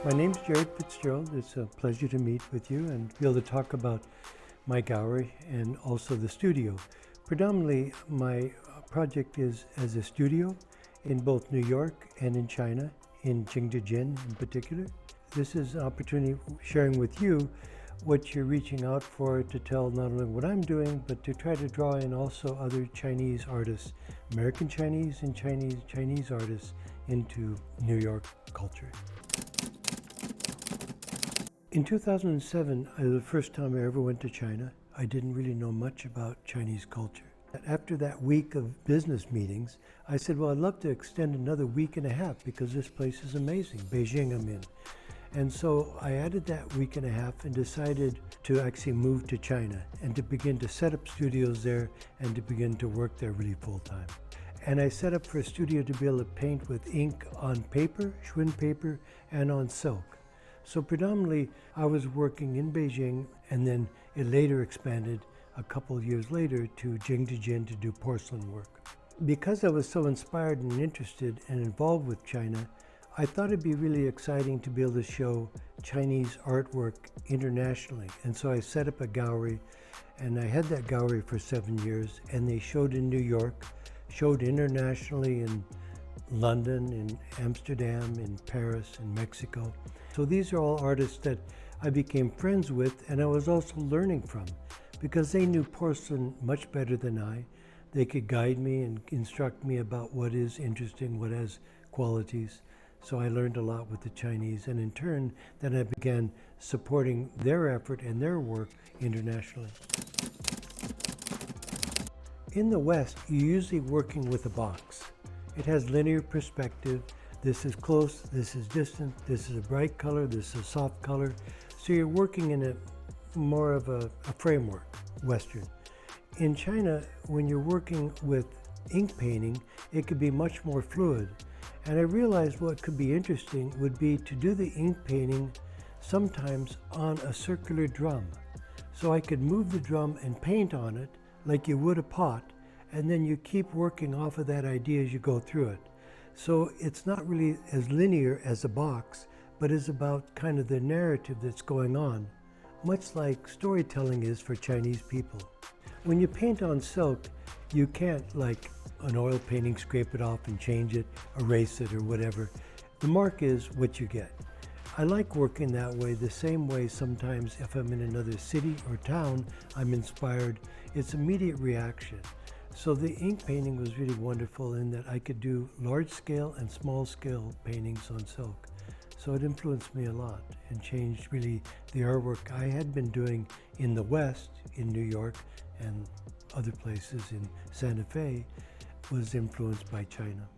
My name's Jared Fitzgerald. It's a pleasure to meet with you and be able to talk about my gallery and also the studio. Predominantly, my project is as a studio in both New York and in China, in Jingdezhen in particular. This is an opportunity sharing with you what you're reaching out for to tell not only what I'm doing, but to try to draw in also other Chinese artists, American Chinese and Chinese artists into New York culture. In 2007, the first time I ever went to China, I didn't really know much about Chinese culture. After that week of business meetings, I said, well, I'd love to extend another week and a half because this place is amazing, Beijing I'm in. And so I added that week and a half and decided to actually move to China and to begin to set up studios there and to begin to work there really full time. And I set up for a studio to be able to paint with ink on paper, Schwinn paper, and on silk. So predominantly, I was working in Beijing, and then it later expanded a couple of years later to Jingdezhen to do porcelain work. Because I was so inspired and interested and involved with China, I thought it'd be really exciting to be able to show Chinese artwork internationally. And so I set up a gallery, and I had that gallery for 7 years, and they showed in New York, showed internationally in London, in Amsterdam, in Paris, in Mexico. So these are all artists that I became friends with and I was also learning from because they knew porcelain much better than I. They could guide me and instruct me about what is interesting, what has qualities. So I learned a lot with the Chinese, and in turn, then I began supporting their effort and their work internationally. In the West, you're usually working with a box. It has linear perspective. This is close, this is distant, this is a bright color, this is a soft color. So you're working in a more of a framework, Western. In China, when you're working with ink painting, it could be much more fluid. And I realized what could be interesting would be to do the ink painting sometimes on a circular drum. So I could move the drum and paint on it like you would a pot, and then you keep working off of that idea as you go through it. So it's not really as linear as a box, but is about kind of the narrative that's going on, much like storytelling is for Chinese people. When you paint on silk, you can't, like an oil painting, scrape it off and change it, erase it or whatever. The mark is what you get. I like working that way, the same way sometimes if I'm in another city or town, I'm inspired. It's immediate reaction. So the ink painting was really wonderful in that I could do large scale and small scale paintings on silk. So it influenced me a lot and changed really the artwork I had been doing in the West, in New York and other places in Santa Fe, was influenced by China.